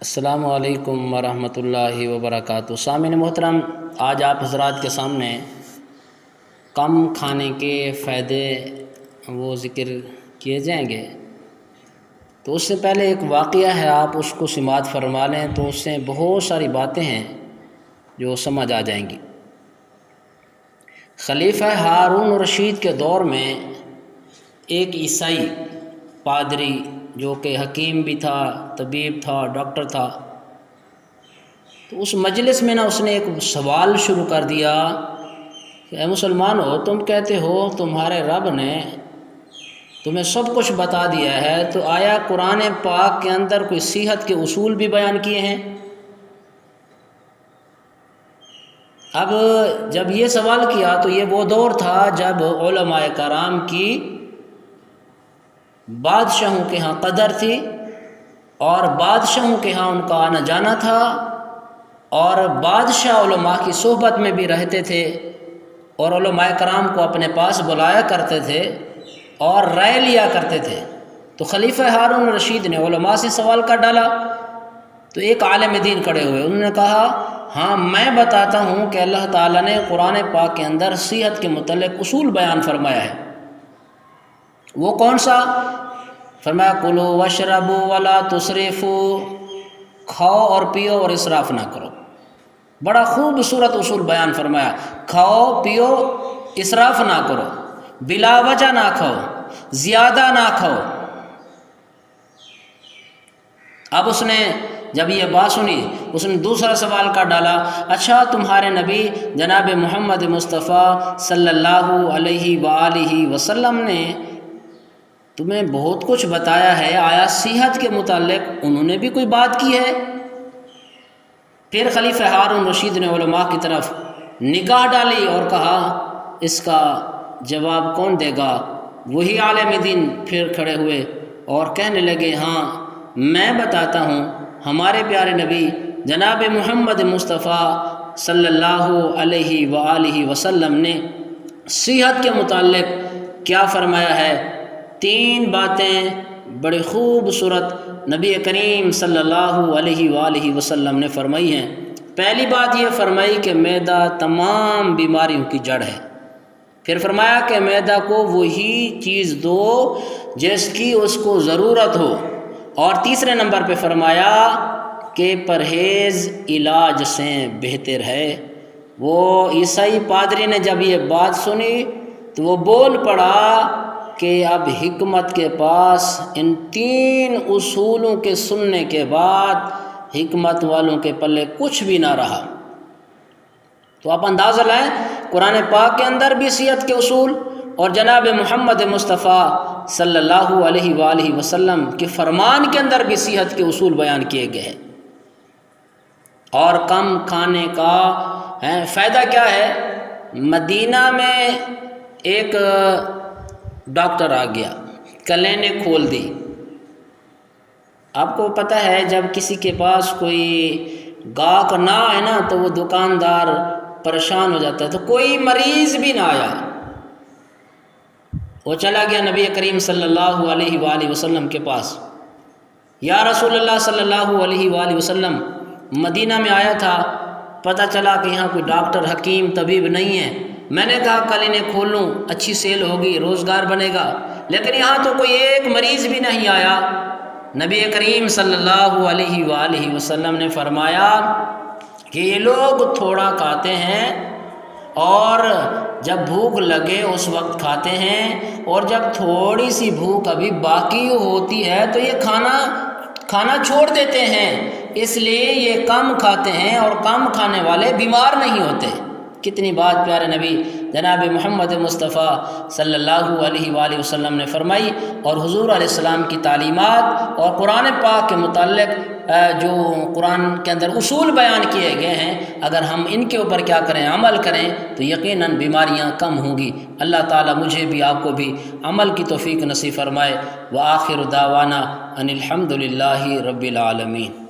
السلام علیکم ورحمۃ اللہ وبرکاتہ۔ سامعین محترم، آج آپ حضرات کے سامنے کم کھانے کے فائدے وہ ذکر کیے جائیں گے، تو اس سے پہلے ایک واقعہ ہے، آپ اس کو سماعت فرما لیں تو اس سے بہت ساری باتیں ہیں جو سمجھ آ جائیں گی۔ خلیفہ ہارون رشید کے دور میں ایک عیسائی پادری جو کہ حکیم بھی تھا، طبیب تھا، ڈاکٹر تھا، تو اس مجلس میں اس نے ایک سوال شروع کر دیا کہ اے مسلمانو، تم کہتے ہو تمہارے رب نے تمہیں سب کچھ بتا دیا ہے، تو آیا قرآن پاک کے اندر کوئی صحت کے اصول بھی بیان کیے ہیں؟ اب جب یہ سوال کیا تو یہ وہ دور تھا جب علماء کرام کی بادشاہوں کے ہاں قدر تھی، اور بادشاہوں کے ہاں ان کا آنا جانا تھا، اور بادشاہ علماء کی صحبت میں بھی رہتے تھے، اور علماء کرام کو اپنے پاس بلایا کرتے تھے اور رائے لیا کرتے تھے۔ تو خلیفہ ہارون رشید نے علماء سے سوال کر ڈالا، تو ایک عالم دین کھڑے ہوئے، انہوں نے کہا ہاں میں بتاتا ہوں کہ اللہ تعالیٰ نے قرآن پاک کے اندر صحت کے متعلق اصول بیان فرمایا ہے۔ وہ کون سا؟ فرمایا کلوا واشربوا ولا تسرفوا، کھاؤ اور پیو اور اسراف نہ کرو۔ بڑا خوبصورت اصول بیان فرمایا، کھاؤ پیو اسراف نہ کرو، بلا وجہ نہ کھاؤ، زیادہ نہ کھاؤ۔ اب اس نے جب یہ بات سنی، اس نے دوسرا سوال کر ڈالا، اچھا تمہارے نبی جناب محمد مصطفیٰ صلی اللہ علیہ وآلہ وسلم نے تمہیں بہت کچھ بتایا ہے، آیا صحت کے متعلق انہوں نے بھی کوئی بات کی ہے؟ پھر خلیفہ ہارون رشید نے علماء کی طرف نگاہ ڈالی اور کہا اس کا جواب کون دے گا؟ وہی عالم دین پھر کھڑے ہوئے اور کہنے لگے ہاں میں بتاتا ہوں، ہمارے پیارے نبی جناب محمد مصطفیٰ صلی اللہ علیہ وآلہ وسلم نے صحت کے متعلق کیا فرمایا ہے۔ 3 باتیں بڑی خوبصورت نبی کریم صلی اللہ علیہ وآلہ وسلم نے فرمائی ہیں۔ پہلی بات یہ فرمائی کہ معدہ تمام بیماریوں کی جڑ ہے۔ پھر فرمایا کہ معدہ کو وہی چیز دو جس کی اس کو ضرورت ہو، اور تیسرے نمبر پہ فرمایا کہ پرہیز علاج سے بہتر ہے۔ وہ عیسائی پادری نے جب یہ بات سنی تو وہ بول پڑا کہ اب حکمت کے پاس ان 3 اصولوں کے سننے کے بعد حکمت والوں کے پلے کچھ بھی نہ رہا۔ تو آپ اندازہ لائیں، قرآن پاک کے اندر بھی صحت کے اصول اور جناب محمد مصطفیٰ صلی اللہ علیہ وآلہ وسلم کے فرمان کے اندر بھی صحت کے اصول بیان کیے گئے ہیں۔ اور کم کھانے کا فائدہ کیا ہے؟ مدینہ میں ایک ڈاکٹر آ گیا، کلینک کھول دی۔ آپ کو پتہ ہے جب کسی کے پاس کوئی گاہک نہ آئے نا تو وہ دکاندار پریشان ہو جاتا ہے، تو کوئی مریض بھی نہ آیا، وہ چلا گیا نبی کریم صلی اللہ علیہ وآلہ وسلم کے پاس، یا رسول اللہ صلی اللہ علیہ وآلہ وسلم مدینہ میں آیا تھا، پتہ چلا کہ یہاں کوئی ڈاکٹر حکیم طبیب نہیں ہے، میں نے کہا کل انہیں کھول لوں، اچھی سیل ہوگی، روزگار بنے گا، لیکن یہاں تو کوئی ایک مریض بھی نہیں آیا۔ نبی کریم صلی اللہ علیہ وآلہ وسلم نے فرمایا کہ یہ لوگ تھوڑا کھاتے ہیں اور جب بھوک لگے اس وقت کھاتے ہیں، اور جب تھوڑی سی بھوک ابھی باقی ہوتی ہے تو یہ کھانا چھوڑ دیتے ہیں، اس لیے یہ کم کھاتے ہیں، اور کم کھانے والے بیمار نہیں ہوتے۔ کتنی بات پیارے نبی جناب محمد مصطفیٰ صلی اللہ علیہ وآلہ وسلم نے فرمائی، اور حضور علیہ السلام کی تعلیمات اور قرآن پاک کے متعلق جو قرآن کے اندر اصول بیان کیے گئے ہیں، اگر ہم ان کے اوپر کیا کریں، عمل کریں، تو یقیناً بیماریاں کم ہوں گی۔ اللہ تعالیٰ مجھے بھی آپ کو بھی عمل کی توفیق نصیب فرمائے۔ وآخر دعوانا ان الحمد للہ رب العالمین۔